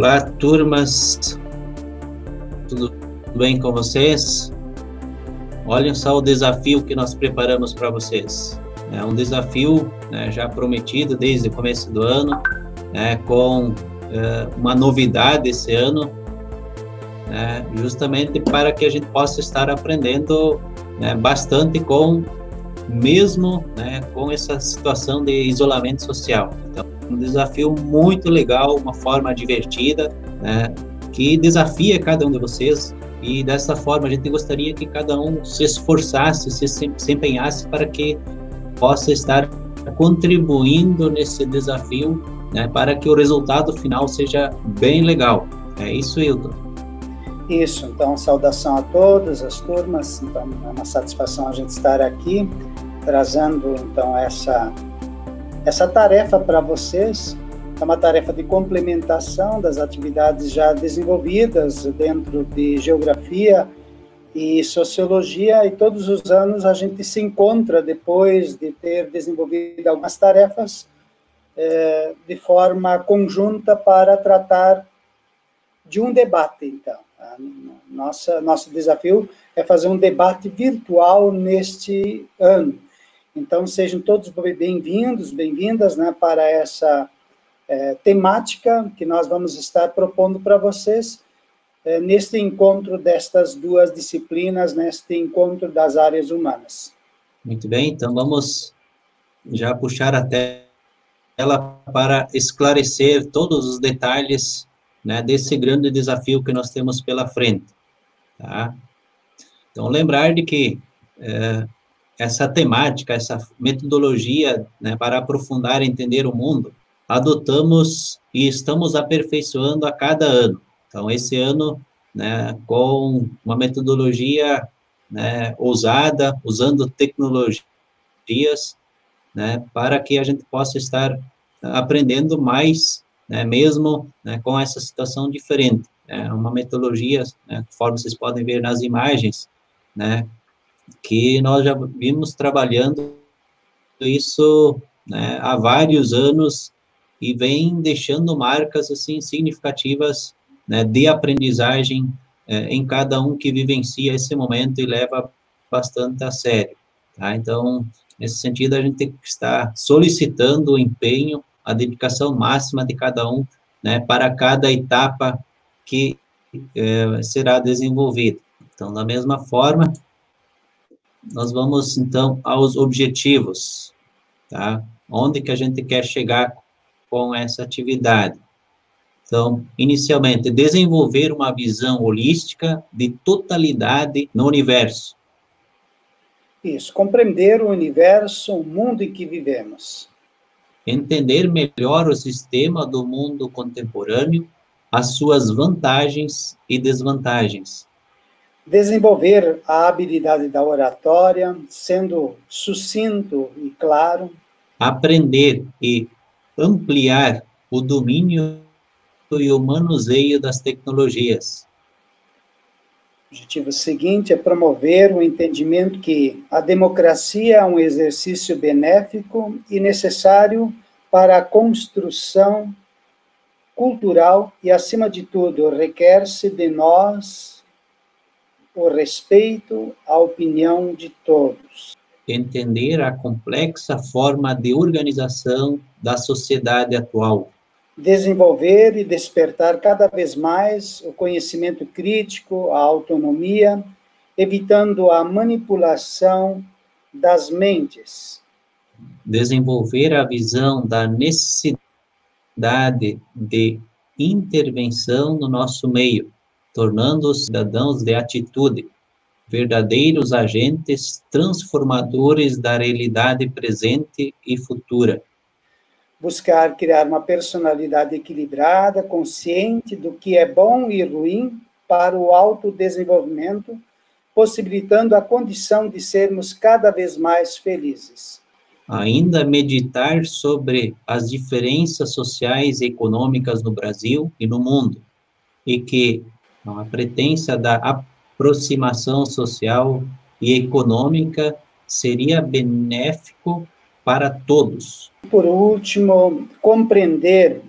Olá, turmas, tudo bem com vocês? Olhem só o desafio que nós preparamos para vocês. É um desafio, né, já prometido desde o começo do ano, né, com uma novidade esse ano, né, justamente para que a gente possa estar aprendendo, né, bastante mesmo, né, com essa situação de isolamento social. Então, um desafio muito legal, uma forma divertida, né, que desafia cada um de vocês, e dessa forma a gente gostaria que cada um se esforçasse, se empenhasse para que possa estar contribuindo nesse desafio, né, para que o resultado final seja bem legal. É isso, Hilton. Isso, então, saudação a todas as turmas. Então, é uma satisfação a gente estar aqui, trazendo, então, essa tarefa para vocês. É uma tarefa de complementação das atividades já desenvolvidas dentro de geografia e sociologia, e todos os anos a gente se encontra depois de ter desenvolvido algumas tarefas de forma conjunta para tratar de um debate, então. Nosso desafio é fazer um debate virtual neste ano. Então, sejam todos bem-vindos, bem-vindas, né, para essa temática que nós vamos estar propondo para vocês neste encontro destas duas disciplinas, neste encontro das áreas humanas. Muito bem, então vamos já puxar a tela para esclarecer todos os detalhes, né, desse grande desafio que nós temos pela frente, tá? Então, lembrar de que essa temática, essa metodologia, né, para aprofundar e entender o mundo, adotamos e estamos aperfeiçoando a cada ano. Então, esse ano, né, com uma metodologia, né, ousada, usando tecnologias, né, para que a gente possa estar aprendendo mais, né, mesmo, né, com essa situação diferente. É uma metodologia, né, conforme vocês podem ver nas imagens, né, que nós já vimos trabalhando isso, né, há vários anos e vem deixando marcas assim significativas, né, de aprendizagem em cada um que vivencia esse momento e leva bastante a sério, tá? Então, nesse sentido, a gente tem que estar solicitando o empenho, a dedicação máxima de cada um, né, para cada etapa que será desenvolvida. Então, da mesma forma, nós vamos, então, aos objetivos, tá? Onde que a gente quer chegar com essa atividade? Então, inicialmente, desenvolver uma visão holística de totalidade no universo. Isso, compreender o universo, o mundo em que vivemos. Entender melhor o sistema do mundo contemporâneo, as suas vantagens e desvantagens. Desenvolver a habilidade da oratória, sendo sucinto e claro. Aprender e ampliar o domínio e o manuseio das tecnologias. O objetivo seguinte é promover o entendimento que a democracia é um exercício benéfico e necessário para a construção cultural e, acima de tudo, requer-se de nós o respeito à opinião de todos. Entender a complexa forma de organização da sociedade atual. Desenvolver e despertar cada vez mais o conhecimento crítico, a autonomia, evitando a manipulação das mentes. Desenvolver a visão da necessidade de intervenção no nosso meio, tornando os cidadãos de atitude, verdadeiros agentes transformadores da realidade presente e futura. Buscar criar uma personalidade equilibrada, consciente do que é bom e ruim para o autodesenvolvimento, possibilitando a condição de sermos cada vez mais felizes. Ainda meditar sobre as diferenças sociais e econômicas no Brasil e no mundo, e que a pretensão da aproximação social e econômica seria benéfico para todos. Por último, compreender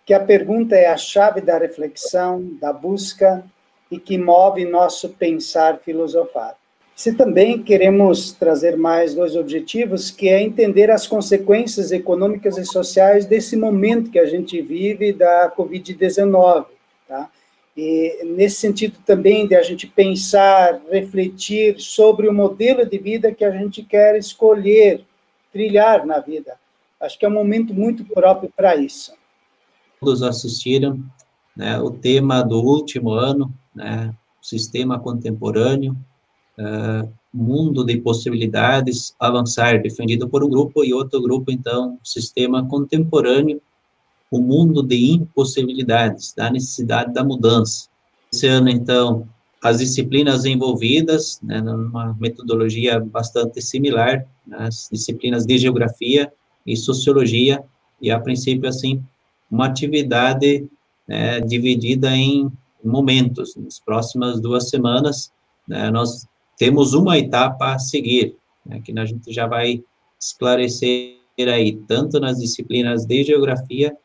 que a pergunta é a chave da reflexão, da busca e que move nosso pensar filosofar. Se também queremos trazer mais 2 objetivos, que é entender as consequências econômicas e sociais desse momento que a gente vive da Covid-19, tá? E nesse sentido também de a gente pensar, refletir sobre o modelo de vida que a gente quer escolher, trilhar na vida. Acho que é um momento muito próprio para isso. Todos assistiram, né, o tema do último ano, né, sistema contemporâneo, mundo de possibilidades, avançar, defendido por um grupo, e outro grupo, então, sistema contemporâneo, o mundo de impossibilidades, da necessidade da mudança. Esse ano, então, as disciplinas envolvidas, né, numa metodologia bastante similar, as disciplinas de geografia e sociologia, e a princípio, assim, uma atividade dividida em momentos. Nas próximas 2 semanas, né, nós temos uma etapa a seguir, né, que a gente já vai esclarecer aí, tanto nas disciplinas de geografia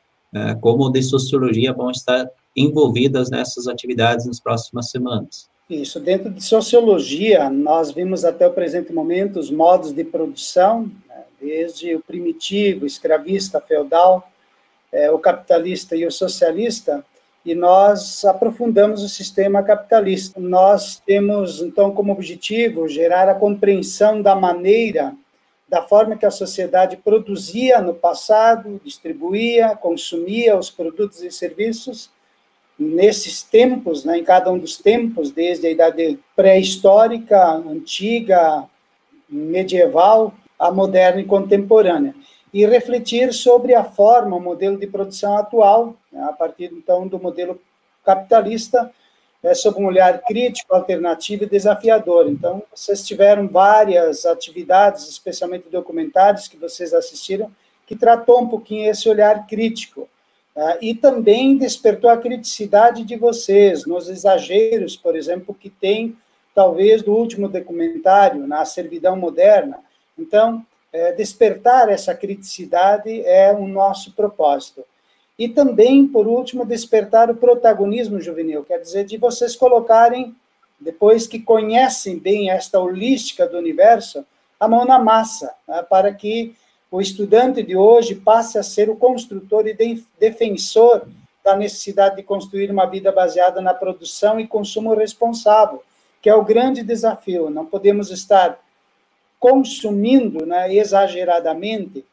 como de sociologia, vão estar envolvidas nessas atividades nas próximas semanas. Isso, dentro de sociologia, nós vimos até o presente momento os modos de produção, né, desde o primitivo, escravista, feudal, o capitalista e o socialista, e nós aprofundamos o sistema capitalista. Nós temos, então, como objetivo gerar a compreensão da maneira, da forma que a sociedade produzia no passado, distribuía, consumia os produtos e serviços, nesses tempos, né, em cada um dos tempos, desde a idade pré-histórica, antiga, medieval, a moderna e contemporânea. E refletir sobre a forma, o modelo de produção atual, né, a partir, então, do modelo capitalista, sob um olhar crítico, alternativo e desafiador. Então, vocês tiveram várias atividades, especialmente documentários que vocês assistiram, que tratou um pouquinho esse olhar crítico. E também despertou a criticidade de vocês, nos exageros, por exemplo, que tem, talvez, do último documentário, na servidão moderna. Então, despertar essa criticidade é o nosso propósito. E também, por último, despertar o protagonismo juvenil, quer dizer, de vocês colocarem, depois que conhecem bem esta holística do universo, a mão na massa, né, para que o estudante de hoje passe a ser o construtor e defensor da necessidade de construir uma vida baseada na produção e consumo responsável, que é o grande desafio. Não podemos estar consumindo, né, exageradamente,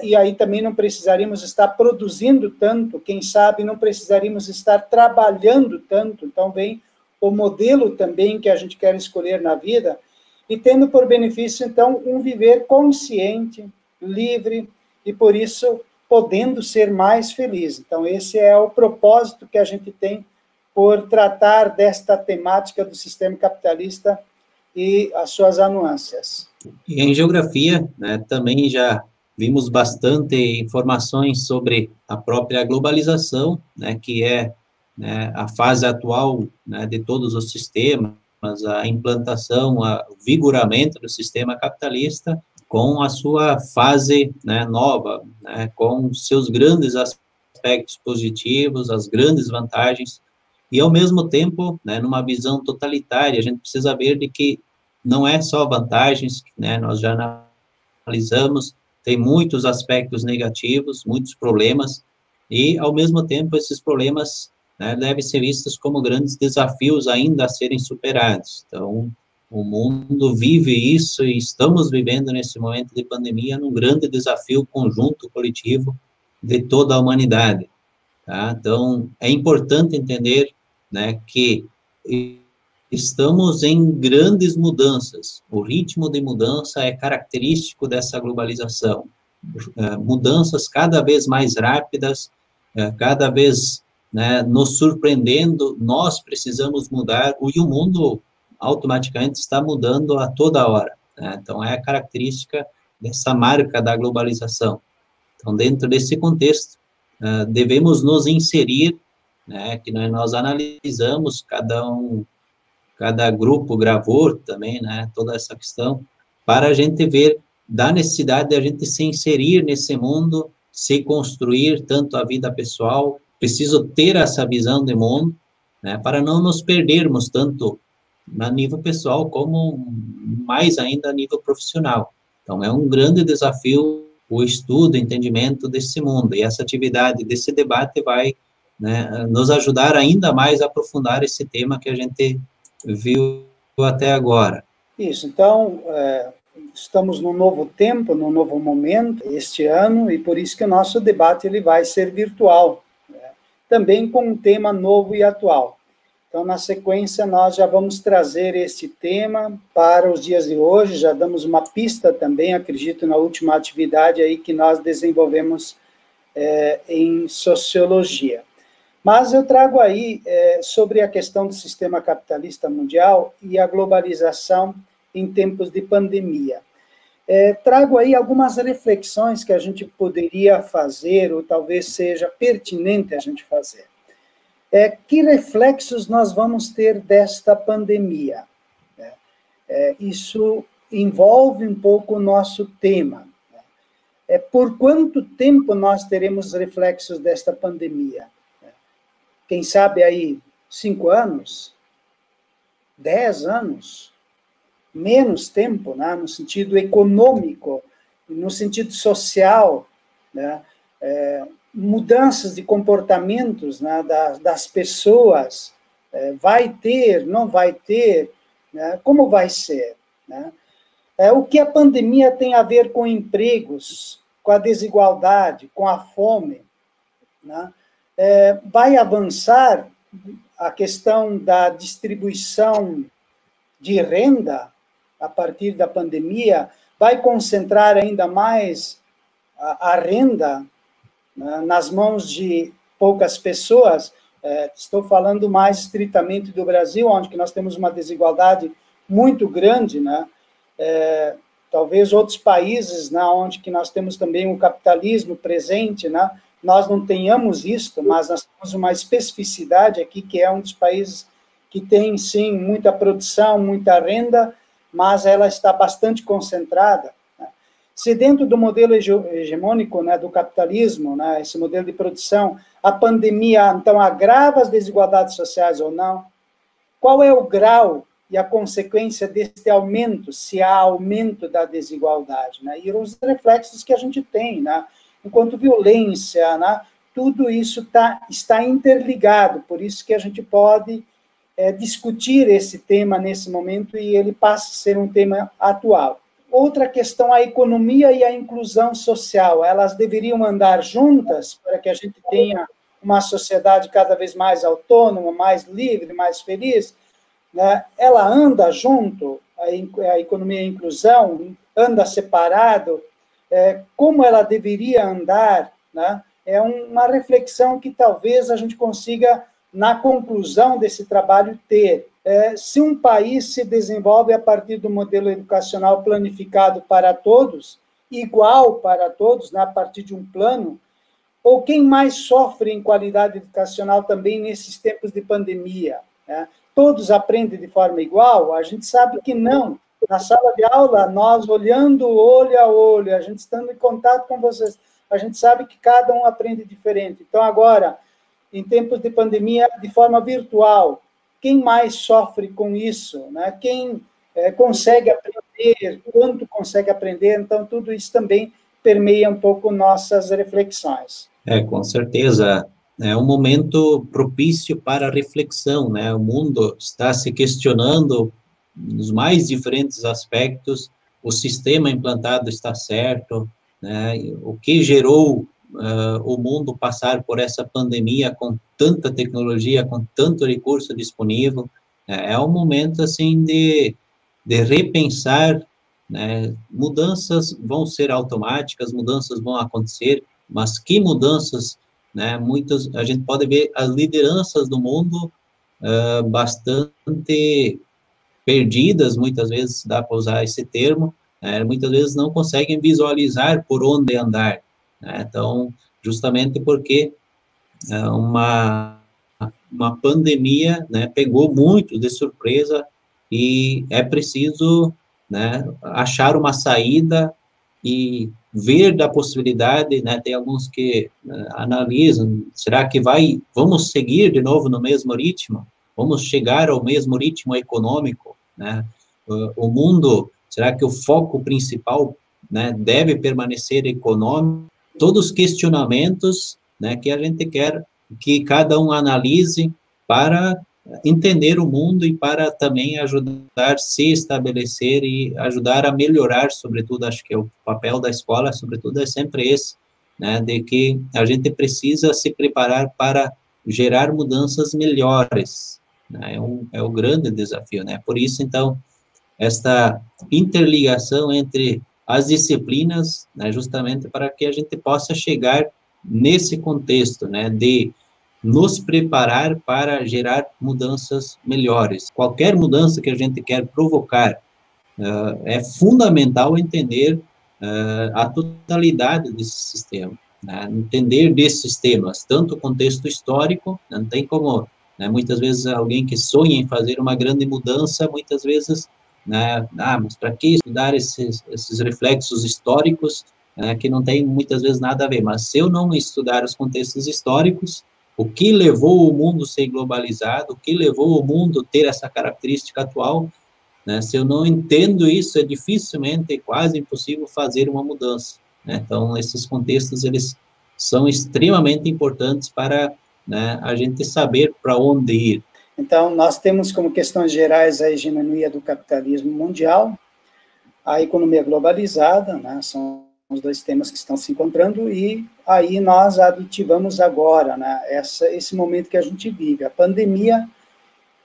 e aí também não precisaríamos estar produzindo tanto, quem sabe não precisaríamos estar trabalhando tanto. Então, vem o modelo também que a gente quer escolher na vida, e tendo por benefício, então, um viver consciente, livre, e por isso podendo ser mais feliz. Então, esse é o propósito que a gente tem por tratar desta temática do sistema capitalista e as suas anuâncias. E em geografia, né, também já vimos bastante informações sobre a própria globalização, né, que é, né, a fase atual, né, de todos os sistemas, a implantação, o vigoramento do sistema capitalista, com a sua fase, né, nova, né, com seus grandes aspectos positivos, as grandes vantagens, e ao mesmo tempo, né, numa visão totalitária, a gente precisa ver de que não é só vantagens, né, nós já analisamos, tem muitos aspectos negativos, muitos problemas, e ao mesmo tempo esses problemas, né, devem ser vistos como grandes desafios ainda a serem superados. Então, o mundo vive isso e estamos vivendo nesse momento de pandemia num grande desafio conjunto, coletivo, de toda a humanidade. Tá? Então, é importante entender, né, que estamos em grandes mudanças. O ritmo de mudança é característico dessa globalização. Mudanças cada vez mais rápidas, cada vez, né, nos surpreendendo, nós precisamos mudar, e o mundo automaticamente está mudando a toda hora, né? Então, é a característica dessa marca da globalização. Então, dentro desse contexto, devemos nos inserir, né, que nós analisamos, cada grupo gravou também, né, toda essa questão, para a gente ver da necessidade de a gente se inserir nesse mundo, se construir tanto a vida pessoal, preciso ter essa visão de mundo, né, para não nos perdermos tanto a nível pessoal como mais ainda a nível profissional. Então, é um grande desafio o estudo, o entendimento desse mundo, e essa atividade desse debate vai, né, nos ajudar ainda mais a aprofundar esse tema que a gente viu até agora. Isso, então, estamos num novo tempo, num novo momento, este ano, e por isso que o nosso debate ele vai ser virtual, né? Também com um tema novo e atual. Então, na sequência, nós já vamos trazer este tema para os dias de hoje, já damos uma pista também, acredito, na última atividade aí que nós desenvolvemos em Sociologia. Mas eu trago aí sobre a questão do sistema capitalista mundial e a globalização em tempos de pandemia. Trago aí algumas reflexões que a gente poderia fazer, ou talvez seja pertinente a gente fazer. Que reflexos nós vamos ter desta pandemia? Isso envolve um pouco o nosso tema. Por quanto tempo nós teremos reflexos desta pandemia? Quem sabe aí 5 anos? 10 anos? Menos tempo, né? No sentido econômico, no sentido social, né? Mudanças de comportamentos, né, das pessoas, vai ter, não vai ter, né, como vai ser? Né? O que a pandemia tem a ver com empregos, com a desigualdade, com a fome? Né? Vai avançar a questão da distribuição de renda a partir da pandemia? Vai concentrar ainda mais a renda nas mãos de poucas pessoas? Estou falando mais estritamente do Brasil, onde nós temos uma desigualdade muito grande, né? Talvez outros países, né, onde que nós temos também o capitalismo presente, né? Nós não tenhamos isso, mas nós temos uma especificidade aqui, que é um dos países que tem, sim, muita produção, muita renda, mas ela está bastante concentrada. Se dentro do modelo hegemônico, né, do capitalismo, né, esse modelo de produção, a pandemia, então, agrava as desigualdades sociais ou não? Qual é o grau e a consequência deste aumento, se há aumento da desigualdade? Né? E os reflexos que a gente tem, né? Enquanto violência, né? Tudo isso está interligado, por isso que a gente pode discutir esse tema nesse momento e ele passa a ser um tema atual. Outra questão, a economia e a inclusão social, elas deveriam andar juntas para que a gente tenha uma sociedade cada vez mais autônoma, mais livre, mais feliz, né? Ela anda junto, a economia e a inclusão, anda separado, como ela deveria andar, né? É uma reflexão que talvez a gente consiga, na conclusão desse trabalho, ter. Se um país se desenvolve a partir do modelo educacional planificado para todos, igual para todos, né, a partir de um plano, ou quem mais sofre em qualidade educacional também nesses tempos de pandemia? Né? Todos aprendem de forma igual? A gente sabe que não. Na sala de aula, nós olhando olho a olho, a gente estando em contato com vocês, a gente sabe que cada um aprende diferente. Então, agora, em tempos de pandemia, de forma virtual, quem mais sofre com isso? Né? Quem consegue aprender, quanto consegue aprender? Então, tudo isso também permeia um pouco nossas reflexões. Com certeza. É um momento propício para a reflexão, né? O mundo está se questionando nos mais diferentes aspectos, o sistema implantado está certo, né? O que gerou o mundo passar por essa pandemia com tanta tecnologia, com tanto recurso disponível, é um momento, assim, de repensar, né? Mudanças vão ser automáticas, mudanças vão acontecer, mas que mudanças, né? Muitas, a gente pode ver as lideranças do mundo bastante perdidas, muitas vezes, dá para usar esse termo, muitas vezes não conseguem visualizar por onde andar, né? Então, justamente porque uma pandemia, né, pegou muito de surpresa e é preciso, né, achar uma saída e ver da possibilidade, né, tem alguns que analisam, será que vamos seguir de novo no mesmo ritmo? Vamos chegar ao mesmo ritmo econômico, né? O mundo, será que o foco principal, né, deve permanecer econômico? Todos os questionamentos, né, que a gente quer que cada um analise para entender o mundo e para também ajudar a se estabelecer e ajudar a melhorar, sobretudo, acho que o papel da escola, sobretudo, é sempre esse, né, de que a gente precisa se preparar para gerar mudanças melhores, né, é o grande desafio, né, por isso, então, esta interligação entre as disciplinas, né, justamente para que a gente possa chegar nesse contexto, né, de nos preparar para gerar mudanças melhores. Qualquer mudança que a gente quer provocar, é fundamental entender a totalidade desse sistema, né? Entender desses temas, tanto o contexto histórico, não tem como, né, muitas vezes alguém que sonha em fazer uma grande mudança, muitas vezes, né, mas para que estudar esses reflexos históricos, que não tem muitas vezes nada a ver, mas se eu não estudar os contextos históricos, o que levou o mundo a ser globalizado, o que levou o mundo a ter essa característica atual, né? Se eu não entendo isso, é dificilmente, quase impossível fazer uma mudança, né? Então, esses contextos, eles são extremamente importantes para, né, a gente saber para onde ir. Então, nós temos como questões gerais a hegemonia do capitalismo mundial, a economia globalizada, né, são os dois temas que estão se encontrando, e aí nós aditivamos agora, né, esse momento que a gente vive, a pandemia,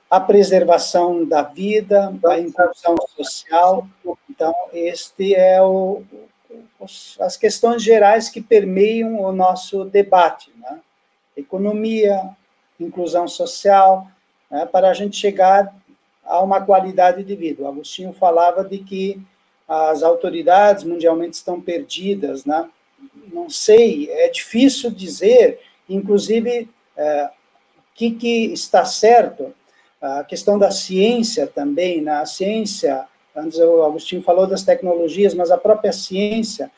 a preservação da vida, a inclusão social. Então, este é as questões gerais que permeiam o nosso debate, né? Economia, inclusão social, né, para a gente chegar a uma qualidade de vida. O Agostinho falava de que as autoridades mundialmente estão perdidas, né? Não sei, é difícil dizer, inclusive, o que está certo. A questão da ciência também, né? A ciência, antes o Agostinho falou das tecnologias, mas a própria ciência,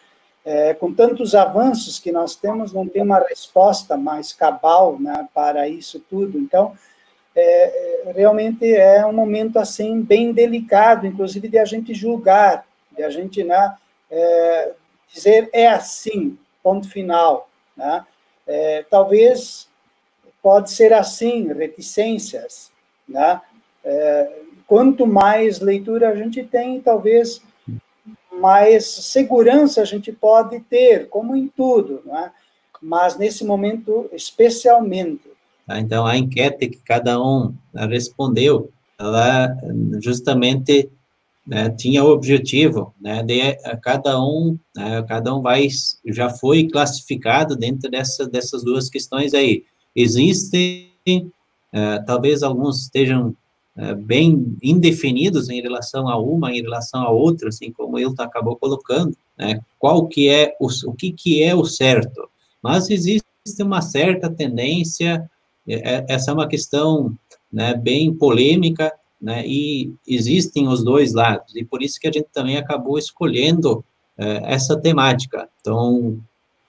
com tantos avanços que nós temos, não tem uma resposta mais cabal, né, para isso tudo. Então, realmente é um momento assim bem delicado, inclusive de a gente julgar, de a gente, né, dizer é assim, ponto final, né? Talvez pode ser assim, reticências, né? Quanto mais leitura a gente tem, talvez mais segurança a gente pode ter, como em tudo, né? Mas nesse momento especialmente. Tá? Então, a enquete que cada um respondeu, ela justamente, né, tinha o objetivo, né, de cada um, né, já foi classificado dentro dessas duas questões aí. Existem, talvez alguns estejam bem indefinidos em relação a uma, em relação a outra, assim como ele acabou colocando, né, qual que é o que é o certo, mas existe uma certa tendência, essa é uma questão, né, bem polêmica, né, e existem os dois lados, e por isso que a gente também acabou escolhendo essa temática. Então,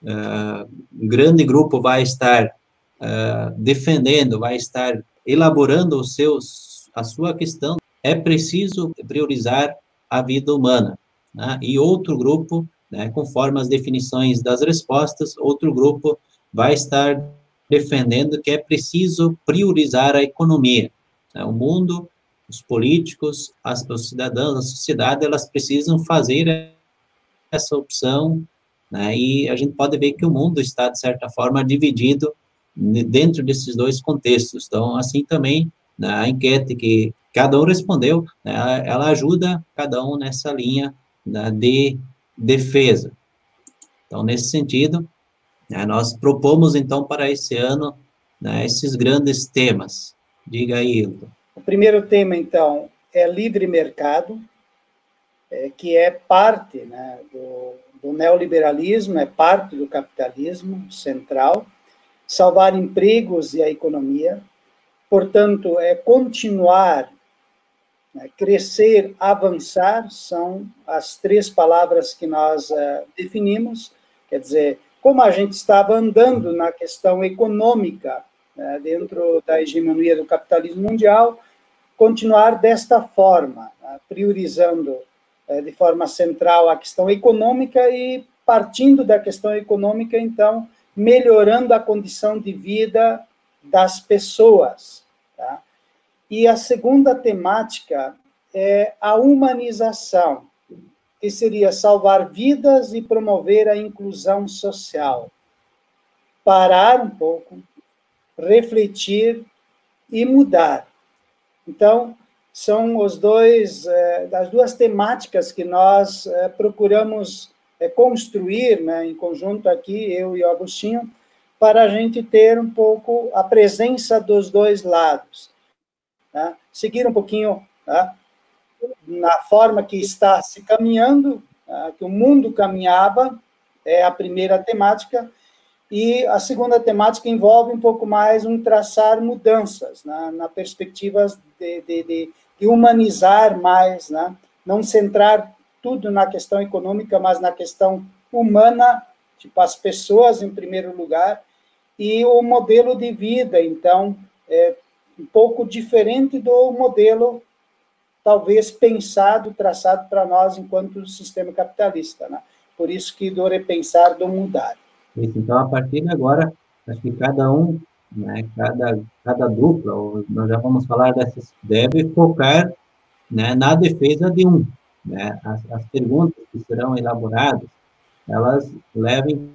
um grande grupo vai estar defendendo, vai estar elaborando a sua questão, é preciso priorizar a vida humana, né? E outro grupo, né, conforme as definições das respostas, outro grupo vai estar defendendo que é preciso priorizar a economia, né? O mundo, os políticos, os cidadãos, a sociedade, elas precisam fazer essa opção, né? E a gente pode ver que o mundo está, de certa forma, dividido dentro desses dois contextos. Então, assim também, na enquete que cada um respondeu, né, ela ajuda cada um nessa linha, né, de defesa. Então, nesse sentido, né, nós propomos, então, para esse ano, né, esses grandes temas. Diga aí, Hilton. O primeiro tema, então, é livre mercado, que é parte, né, do neoliberalismo, é parte do capitalismo central, salvar empregos e a economia, portanto, é continuar né? Crescer, avançar, são as 3 palavras que nós definimos. Quer dizer, como a gente estava andando na questão econômica, né, dentro da hegemonia do capitalismo mundial, continuar desta forma, né, priorizando de forma central a questão econômica e, partindo da questão econômica, então, melhorando a condição de vida das pessoas. Tá? E a segunda temática é a humanização, que seria salvar vidas e promover a inclusão social. Parar um pouco, refletir e mudar. Então, são as 2 temáticas que nós procuramos construir, né, em conjunto aqui, eu e o Agostinho, para a gente ter um pouco a presença dos 2 lados. Tá? Seguir um pouquinho, tá, na forma que está se caminhando, tá, que o mundo caminhava, é a primeira temática, e a segunda temática envolve um pouco mais traçar mudanças, né, na perspectiva de humanizar mais, né, não centrar tudo na questão econômica, mas na questão humana, tipo as pessoas em primeiro lugar, e o modelo de vida, então, um pouco diferente do modelo, talvez, pensado, traçado para nós enquanto sistema capitalista, né? Por isso que do repensar, do mudar. Isso, então, a partir de agora, acho que cada um, né, cada dupla, ou nós já vamos falar dessas, deve focar, né, na defesa de um. Né? As perguntas que serão elaboradas, elas levem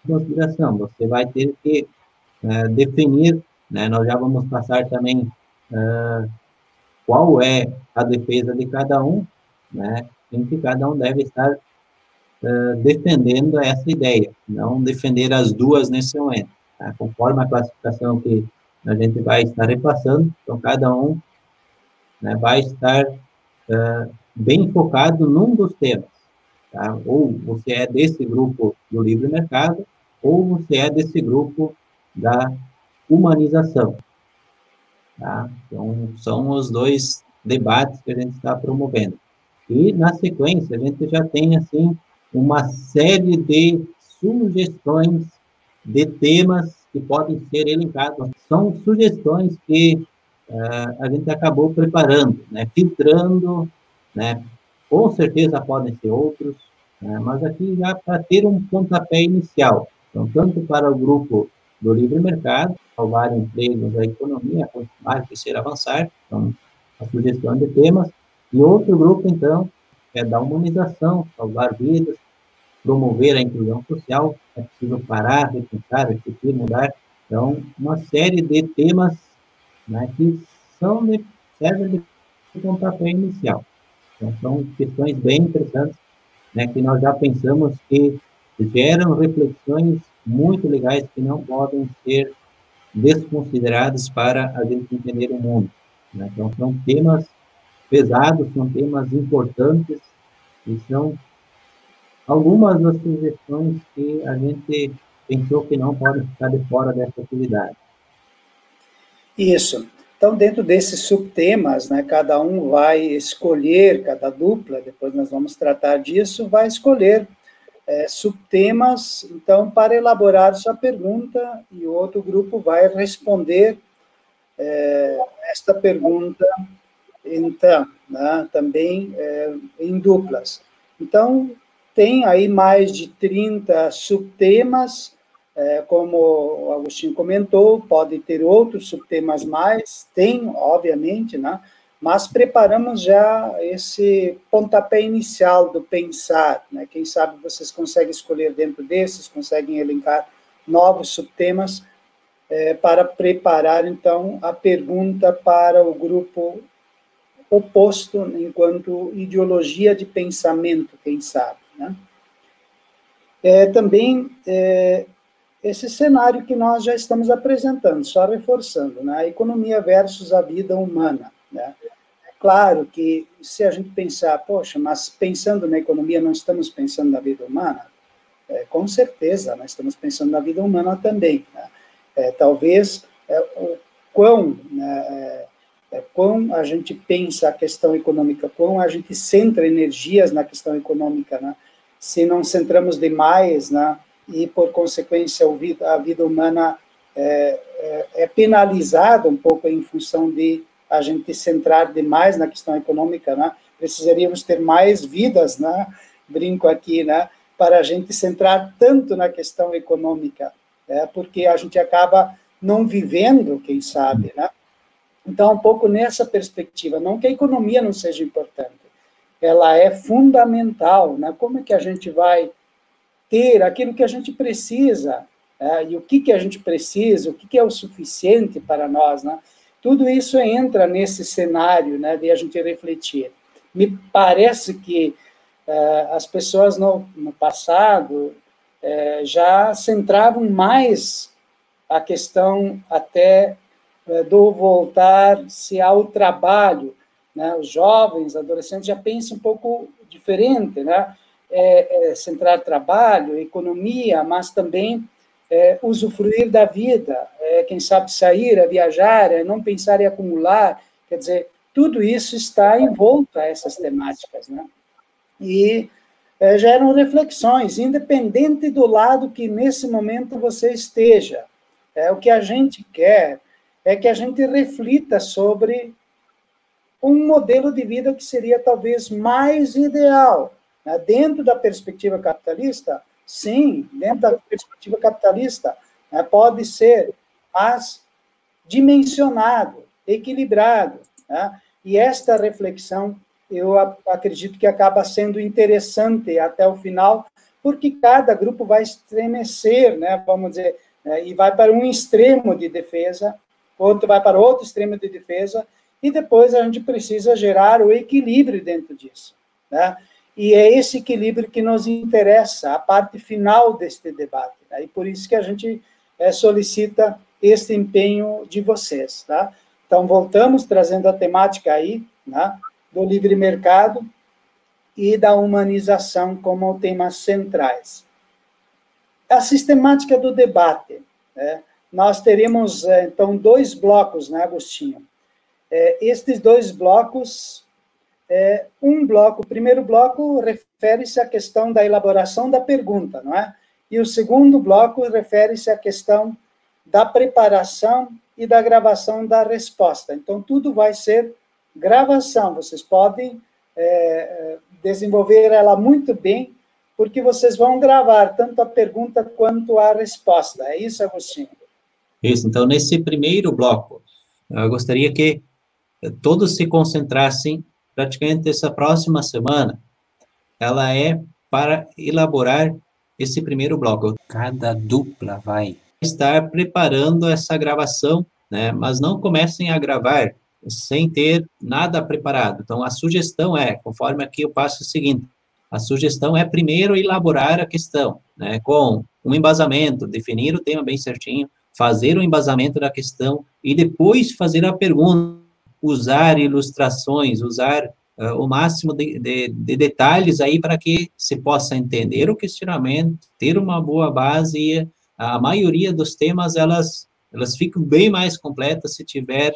em consideração. Você vai ter que definir, né, nós já vamos passar também qual é a defesa de cada um, né, em que cada um deve estar defendendo essa ideia, não defender as 2 nesse momento. Tá? Conforme a classificação que a gente vai estar repassando, então cada um, né, vai estar bem focado num dos temas. Tá? Ou você é desse grupo do livre mercado, ou você é desse grupo da humanização. Tá? Então, são os 2 debates que a gente está promovendo. E, na sequência, a gente já tem, assim, uma série de sugestões de temas que podem ser elencados. São sugestões que a gente acabou preparando, né, filtrando, né, com certeza podem ser outros, né, mas aqui já para ter um pontapé inicial. Então, tanto para o grupo do livre mercado, salvar empregos da economia, continuar, crescer, avançar, então, a sugestão de temas, e outro grupo, então, é da humanização, salvar vidas, promover a inclusão social, é preciso parar, repensar, refletir, mudar. Então, uma série de temas, né, que servem de pontapé inicial. Então, são questões bem interessantes, né, que nós já pensamos que geram reflexões muito legais que não podem ser desconsideradas para a gente entender o mundo. Né? Então, são temas pesados, são temas importantes, e são algumas das sugestões que a gente pensou que não podem ficar de fora dessa atividade. Isso. Então, dentro desses subtemas, né, cada um vai escolher, cada dupla, depois nós vamos tratar disso, vai escolher subtemas, então, para elaborar sua pergunta, e o outro grupo vai responder esta pergunta, então, né, também em duplas. Então, tem aí mais de 30 subtemas, como o Agostinho comentou, pode ter outros subtemas mais, tem, obviamente, né? Mas preparamos já esse pontapé inicial do pensar, né? Quem sabe vocês conseguem escolher dentro desses, conseguem elencar novos subtemas para preparar, então, a pergunta para o grupo oposto, enquanto ideologia de pensamento, quem sabe, né? Também esse cenário que nós já estamos apresentando, só reforçando, né? A economia versus a vida humana, né? É claro que se a gente pensar, poxa, mas pensando na economia, não estamos pensando na vida humana? Com certeza, nós estamos pensando na vida humana também, né? Talvez o quão quão a gente pensa a questão econômica, quão a gente centra energias na questão econômica, né? Se não centramos demais, né? E, por consequência, a vida humana é penalizada um pouco em função de a gente centrar demais na questão econômica, né? Precisaríamos ter mais vidas, né? Brinco aqui, né? Para a gente centrar tanto na questão econômica, porque a gente acaba não vivendo, quem sabe, né? Então, um pouco nessa perspectiva, não que a economia não seja importante, ela é fundamental, né? Como é que a gente vai ter aquilo que a gente precisa, e o que a gente precisa, o que é o suficiente para nós, né? Tudo isso entra nesse cenário, né, de a gente refletir. Me parece que as pessoas no passado já centravam mais a questão até do voltar-se ao trabalho, né? Os jovens, adolescentes já pensam um pouco diferente, né? Centrar trabalho, economia, mas também usufruir da vida, quem sabe sair, viajar, não pensar em acumular, quer dizer, tudo isso está envolto a essas temáticas, né? E geram reflexões, independente do lado que nesse momento você esteja. O que a gente quer é que a gente reflita sobre um modelo de vida que seria talvez mais ideal, né? Dentro da perspectiva capitalista, sim, dentro da perspectiva capitalista, né? Pode ser, mas dimensionado, equilibrado, né? E esta reflexão, eu acredito que acaba sendo interessante até o final, porque cada grupo vai estremecer, né? Vamos dizer, e vai para um extremo de defesa, outro vai para outro extremo de defesa, e depois a gente precisa gerar o equilíbrio dentro disso, né? E é esse equilíbrio que nos interessa, a parte final deste debate, né? E por isso que a gente solicita este empenho de vocês, tá? Então, voltamos trazendo a temática aí, né, do livre mercado e da humanização como temas centrais. A sistemática do debate, né? Nós teremos, então, 2 blocos, né, Agostinho? Estes 2 blocos, o primeiro bloco refere-se à questão da elaboração da pergunta, não é? E o segundo bloco refere-se à questão da preparação e da gravação da resposta. Então, tudo vai ser gravação, vocês podem desenvolver ela muito bem, porque vocês vão gravar tanto a pergunta quanto a resposta. É isso, Agostinho? Isso, então, nesse primeiro bloco, eu gostaria que todos se concentrassem, praticamente essa próxima semana, ela é para elaborar esse primeiro bloco. Cada dupla vai estar preparando essa gravação, né? Mas não comecem a gravar sem ter nada preparado. Então, a sugestão conforme aqui eu passo o seguinte, a sugestão é primeiro elaborar a questão, né? Com um embasamento, definir o tema bem certinho, fazer o embasamento da questão e depois fazer a pergunta, usar ilustrações, usar o máximo de detalhes aí para que se possa entender o questionamento, ter uma boa base e a maioria dos temas, elas ficam bem mais completas se tiver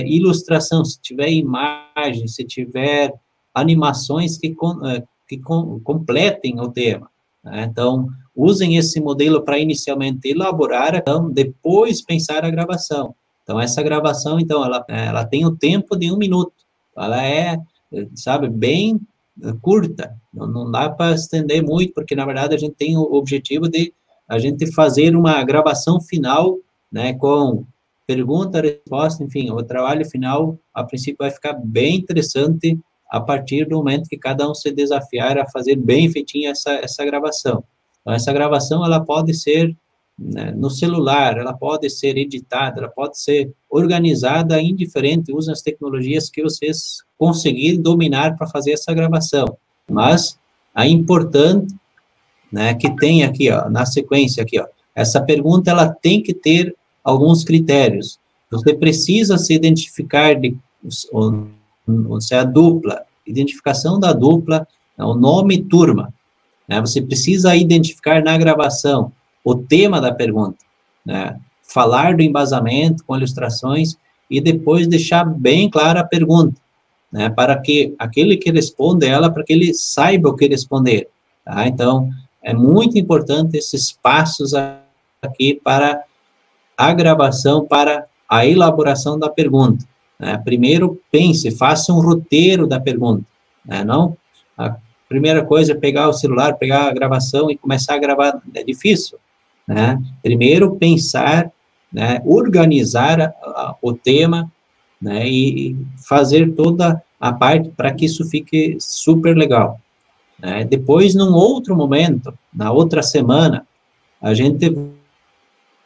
ilustração, se tiver imagem, se tiver animações que completem o tema, né? Então, usem esse modelo para inicialmente elaborar, então, depois pensar a gravação. Então, essa gravação, então, ela tem o tempo de 1 minuto. Ela sabe, bem curta. Não dá para estender muito, porque, na verdade, a gente tem o objetivo de a gente fazer uma gravação final, né, com pergunta, resposta, enfim, o trabalho final, a princípio, vai ficar bem interessante a partir do momento que cada um se desafiar a fazer bem feitinha essa gravação. Então, essa gravação, ela pode ser, né, no celular, ela pode ser editada, ela pode ser organizada indiferente, usem as tecnologias que vocês conseguirem dominar para fazer essa gravação. Mas, a importante, né, que tem aqui, ó, na sequência aqui, ó, essa pergunta, ela tem que ter alguns critérios. Você precisa se identificar se é a dupla, identificação da dupla, o nome e turma, né? Você precisa identificar na gravação o tema da pergunta, né? Falar do embasamento com ilustrações e depois deixar bem clara a pergunta, né, para que aquele que responde ela, para que ele saiba o que responder, tá? Então, é muito importante esses passos aqui para a gravação, para a elaboração da pergunta, né? Primeiro, pense, faça um roteiro da pergunta, né? Não, a primeira coisa é pegar o celular, pegar a gravação e começar a gravar, é difícil, né? Primeiro, pensar, né, organizar o tema, né, e fazer toda a parte para que isso fique super legal, né? Depois, num outro momento, na outra semana, a gente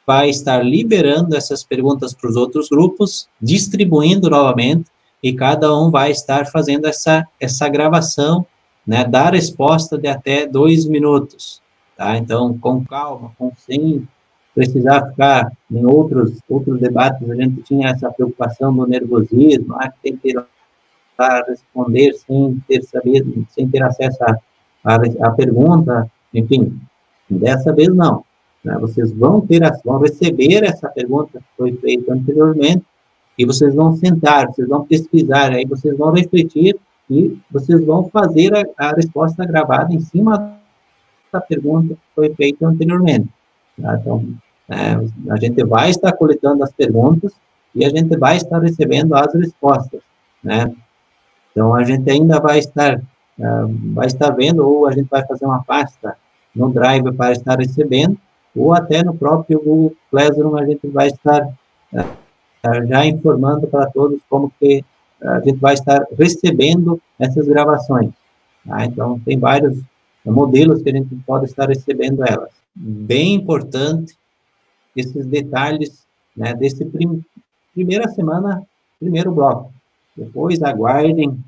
vai estar liberando essas perguntas para os outros grupos, distribuindo novamente, e cada um vai estar fazendo essa gravação, né, da resposta de até 2 minutos, tá? Então, com calma, sem precisar ficar em outros debates, a gente tinha essa preocupação do nervosismo, que tem que ir lá responder sem ter sabido, sem ter acesso à pergunta, enfim, dessa vez não, né? Vocês vão receber essa pergunta que foi feita anteriormente, e vocês vão sentar, vocês vão pesquisar, aí vocês vão refletir, e vocês vão fazer a resposta gravada em cima da pergunta que foi feita anteriormente, tá? Então, a gente vai estar coletando as perguntas, e a gente vai estar recebendo as respostas, né? Então, a gente ainda vai estar vendo, ou a gente vai fazer uma pasta no Drive para estar recebendo, ou até no próprio Google Classroom a gente vai estar já informando para todos como que a gente vai estar recebendo essas gravações, tá? Então, tem vários modelos que a gente pode estar recebendo elas. Bem importante esses detalhes, né, desse primeira semana, primeiro bloco. Depois, aguardem,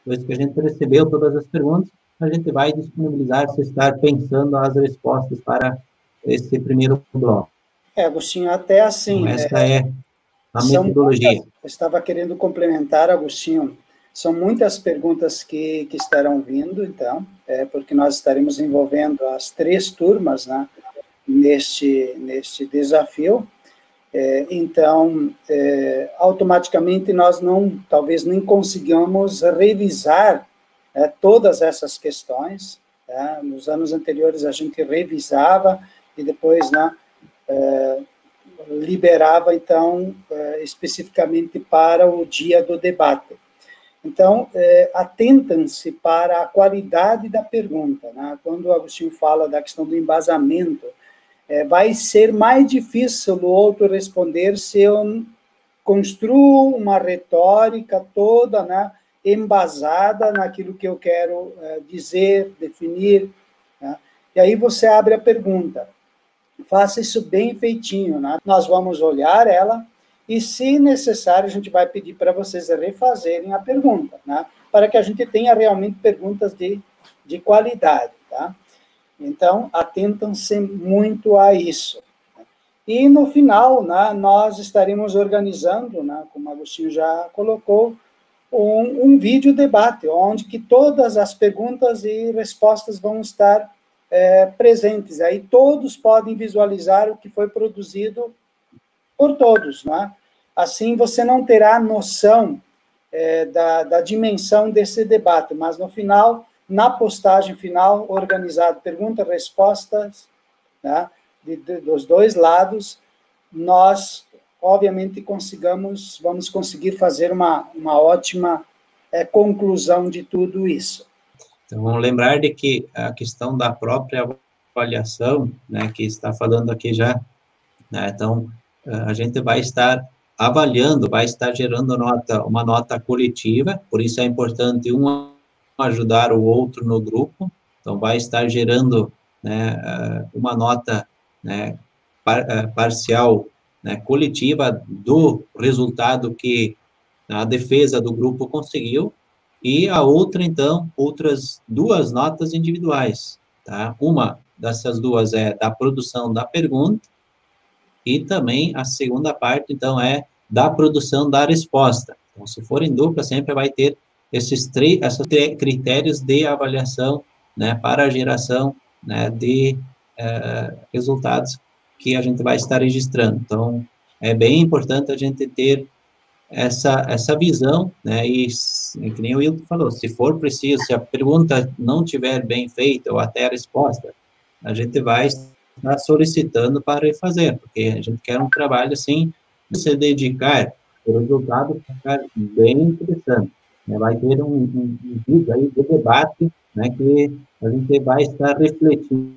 depois que a gente recebeu todas as perguntas, a gente vai disponibilizar, se estar pensando as respostas para esse primeiro bloco. Agostinho, até assim... Então, essa é a metodologia. Eu estava querendo complementar, Agostinho, são muitas perguntas que estarão vindo, então, porque nós estaremos envolvendo as 3 turmas, né, neste desafio. Então, automaticamente nós talvez nem consigamos revisar todas essas questões, tá? Nos anos anteriores a gente revisava e depois, né, liberava, então, especificamente para o dia do debate. Então, atentam-se para a qualidade da pergunta, né? Quando o Agostinho fala da questão do embasamento, vai ser mais difícil o outro responder se eu construo uma retórica toda, né, embasada naquilo que eu quero dizer, definir, né? E aí você abre a pergunta. Faça isso bem feitinho, né? Nós vamos olhar ela e, se necessário, a gente vai pedir para vocês refazerem a pergunta, né? Para que a gente tenha realmente perguntas de qualidade, tá? Então, atentam-se muito a isso. E, no final, né, nós estaremos organizando, né, como o Agostinho já colocou, um vídeo debate, onde que todas as perguntas e respostas vão estar presentes. Aí todos podem visualizar o que foi produzido por todos, né? Assim, você não terá noção da dimensão desse debate, mas, no final... Na postagem final, organizado perguntas, respostas, né, dos 2 lados, nós, obviamente, vamos conseguir fazer uma ótima conclusão de tudo isso. Então, vamos lembrar de que a questão da própria avaliação, né, que está falando aqui já, né, então, a gente vai estar avaliando, vai estar gerando uma nota coletiva, por isso é importante ajudar o outro no grupo, então vai estar gerando, né, uma nota, né, parcial, né, coletiva do resultado que a defesa do grupo conseguiu, e a outra, então, outras 2 notas individuais, tá? Uma dessas 2 é da produção da pergunta, e também a segunda parte, então, é da produção da resposta. Então, se for em dupla, sempre vai ter esses 3 critérios de avaliação, né, para a geração, né, de resultados que a gente vai estar registrando. Então, é bem importante a gente ter essa visão, né, e que nem o Wilton falou, se for preciso, se a pergunta não tiver bem feita, ou até a resposta, a gente vai estar solicitando para refazer, porque a gente quer um trabalho, assim, de se dedicar, o resultado ficar bem interessante, né, vai ter um vídeo aí de debate, né, que a gente vai estar refletindo,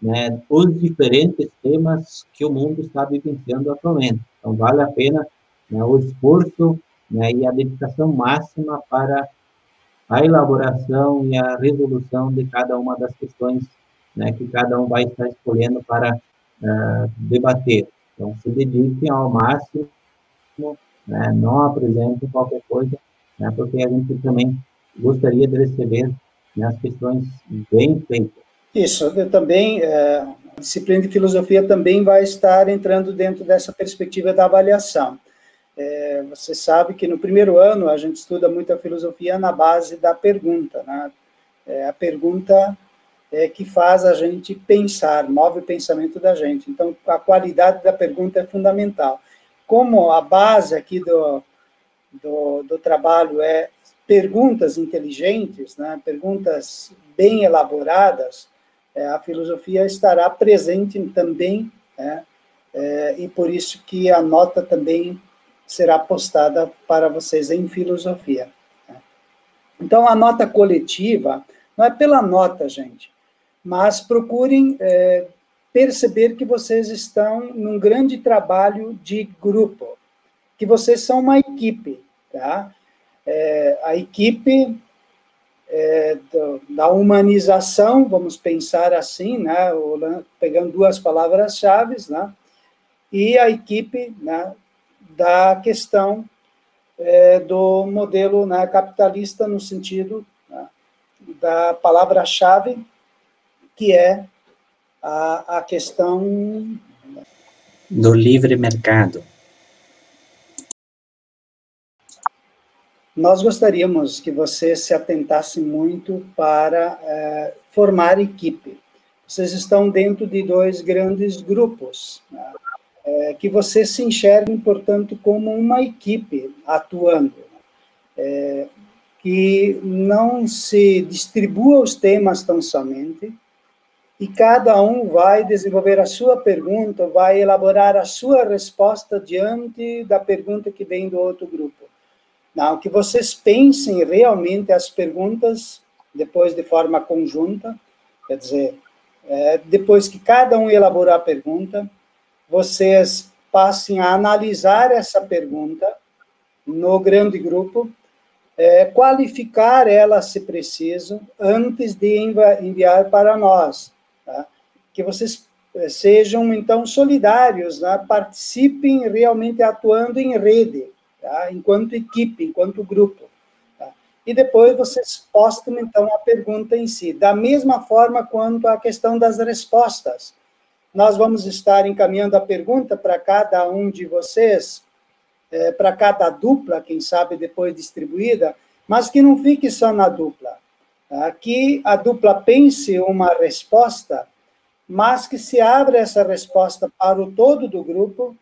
né, os diferentes temas que o mundo está vivenciando atualmente. Então, vale a pena, né, o esforço, né, e a dedicação máxima para a elaboração e a resolução de cada uma das questões, né, que cada um vai estar escolhendo para debater. Então, se dediquem ao máximo, né, não apresentem qualquer coisa, né, porque a gente também gostaria de receber, né, as questões bem feitas. Isso, eu também, a disciplina de filosofia também vai estar entrando dentro dessa perspectiva da avaliação. Você sabe que no primeiro ano a gente estuda muito a filosofia na base da pergunta, né? A pergunta é que faz a gente pensar, move o pensamento da gente. Então, a qualidade da pergunta é fundamental. Como a base aqui do trabalho é perguntas inteligentes, né? Perguntas bem elaboradas, a filosofia estará presente também, né? E por isso que a nota também será postada para vocês em filosofia. Então, a nota coletiva não é pela nota, gente, mas procurem perceber que vocês estão num grande trabalho de grupo, que vocês são uma equipe, tá? A equipe da humanização, vamos pensar assim, né? Pegando duas palavras-chave, né? E a equipe, né, da questão do modelo, né, capitalista, no sentido, né, da palavra-chave, que é a questão do livre mercado. Nós gostaríamos que você se atentasse muito para formar equipe. Vocês estão dentro de dois grandes grupos, né? Que vocês se enxerguem, portanto, como uma equipe atuando, que não se distribua os temas tão somente, e cada um vai desenvolver a sua pergunta, vai elaborar a sua resposta diante da pergunta que vem do outro grupo. Não, que vocês pensem realmente as perguntas, depois de forma conjunta, quer dizer, depois que cada um elaborar a pergunta, vocês passem a analisar essa pergunta no grande grupo, qualificar ela, se preciso, antes de enviar para nós, tá? Que vocês sejam, então, solidários, né? Participem realmente atuando em rede, tá? Enquanto equipe, enquanto grupo. Tá? E depois vocês postam, então, a pergunta em si. Da mesma forma quanto a questão das respostas. Nós vamos estar encaminhando a pergunta para cada um de vocês, para cada dupla, quem sabe depois distribuída, mas que não fique só na dupla. Tá? Que a dupla pense uma resposta, mas que se abra essa resposta para o todo do grupo,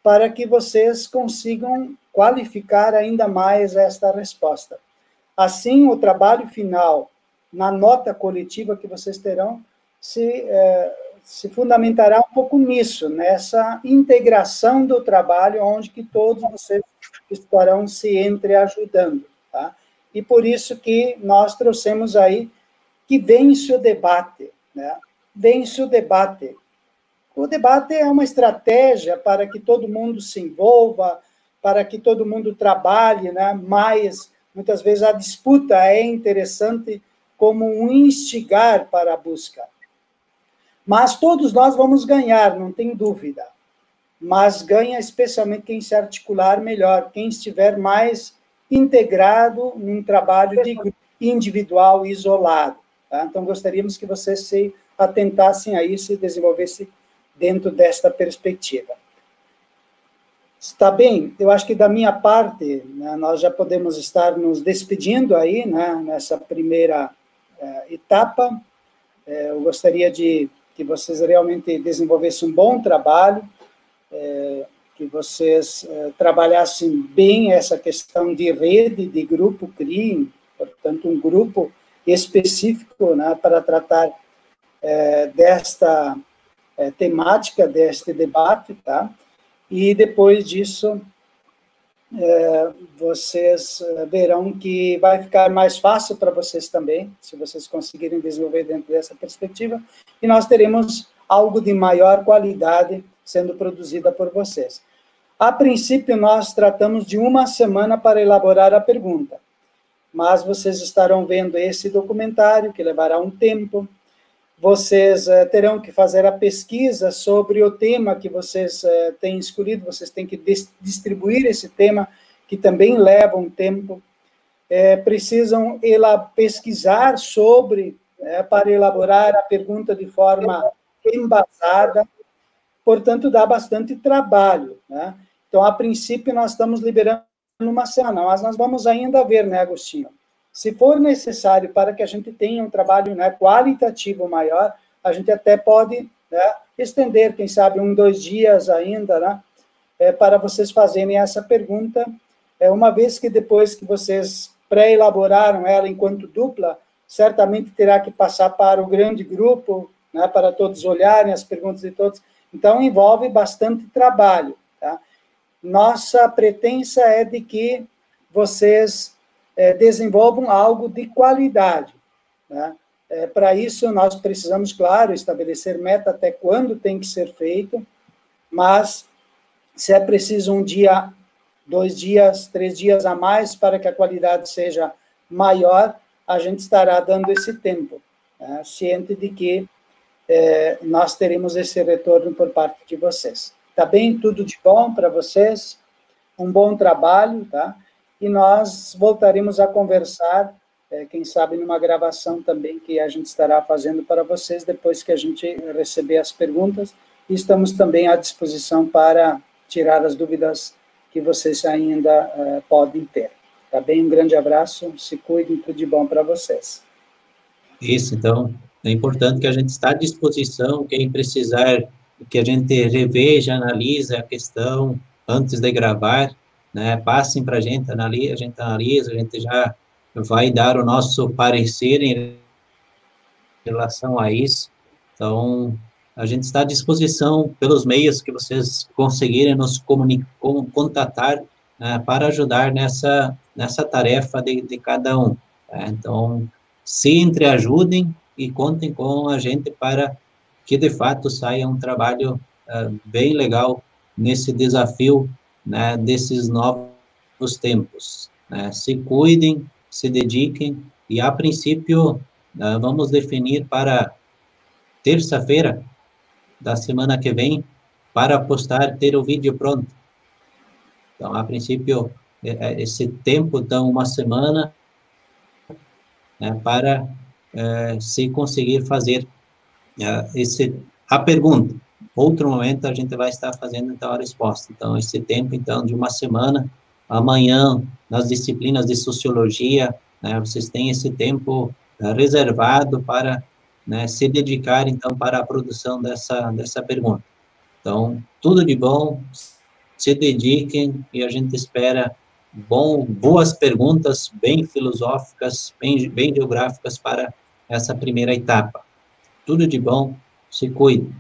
para que vocês consigam qualificar ainda mais esta resposta. Assim, o trabalho final, na nota coletiva que vocês terão, se fundamentará um pouco nisso, nessa integração do trabalho, onde que todos vocês estarão se entreajudando, tá? E por isso que nós trouxemos aí que vence o debate, né? Vence o debate. O debate é uma estratégia para que todo mundo se envolva, para que todo mundo trabalhe, né? Mas, muitas vezes, a disputa é interessante como um instigar para a busca. Mas todos nós vamos ganhar, não tem dúvida. Mas ganha especialmente quem se articular melhor, quem estiver mais integrado num trabalho de grupo, individual, isolado. Tá? Então, gostaríamos que vocês se atentassem a isso e desenvolvessem dentro desta perspectiva. Está bem? Eu acho que da minha parte, né, nós já podemos estar nos despedindo aí, né, nessa primeira etapa. Eu gostaria de que vocês realmente desenvolvessem um bom trabalho, que vocês trabalhassem bem essa questão de rede, de grupo CRI, portanto, um grupo específico, né, para tratar desta temática, deste debate, tá? E depois disso, vocês verão que vai ficar mais fácil para vocês também, se vocês conseguirem desenvolver dentro dessa perspectiva, e nós teremos algo de maior qualidade sendo produzida por vocês. A princípio, nós tratamos de 1 semana para elaborar a pergunta, mas vocês estarão vendo esse documentário, que levará um tempo. Vocês terão que fazer a pesquisa sobre o tema que vocês têm escolhido, vocês têm que distribuir esse tema, que também leva um tempo. Precisam pesquisar sobre, para elaborar a pergunta de forma embasada, portanto, dá bastante trabalho, né? Então, a princípio, nós estamos liberando 1 semana, mas nós vamos ainda ver, né, Agostinho? Se for necessário para que a gente tenha um trabalho, né, qualitativo maior, a gente até pode, né, estender, quem sabe, 1, 2 dias ainda, né, para vocês fazerem essa pergunta, uma vez que depois que vocês pré-elaboraram ela enquanto dupla, certamente terá que passar para o grande grupo, né, para todos olharem as perguntas de todos. Então, envolve bastante trabalho, tá? Nossa pretensão é de que vocês desenvolvam algo de qualidade, né? Para isso, nós precisamos, claro, estabelecer meta até quando tem que ser feito, mas se é preciso 1 dia, 2 dias, 3 dias a mais para que a qualidade seja maior, a gente estará dando esse tempo, né? Ciente de que nós teremos esse retorno por parte de vocês. Tá bem? Tudo de bom para vocês, um bom trabalho, tá? E nós voltaremos a conversar, quem sabe numa gravação também que a gente estará fazendo para vocês depois que a gente receber as perguntas, e estamos também à disposição para tirar as dúvidas que vocês ainda podem ter. Tá bem? Um grande abraço, se cuidem, tudo de bom para vocês. Isso, então, é importante que a gente está à disposição, quem precisar que a gente reveja, analise a questão antes de gravar, né, passem para a gente analisa, a gente já vai dar o nosso parecer em relação a isso. Então, a gente está à disposição pelos meios que vocês conseguirem nos contatar, né, para ajudar nessa tarefa de cada um. Tá? Então, se entreajudem e contem com a gente para que, de fato, saia um trabalho bem legal nesse desafio, né, desses novos tempos. Né? Se cuidem, se dediquem, e, a princípio, vamos definir para terça-feira da semana que vem, para postar, ter o vídeo pronto. Então, a princípio, esse tempo, então, 1 semana, né, para se conseguir fazer a pergunta. Outro momento, a gente vai estar fazendo, então, a resposta. Então, esse tempo, então, de 1 semana, amanhã, nas disciplinas de sociologia, né, vocês têm esse tempo reservado para, né, se dedicar, então, para a produção dessa pergunta. Então, tudo de bom, se dediquem, e a gente espera boas perguntas, bem filosóficas, bem geográficas para essa primeira etapa. Tudo de bom, se cuide.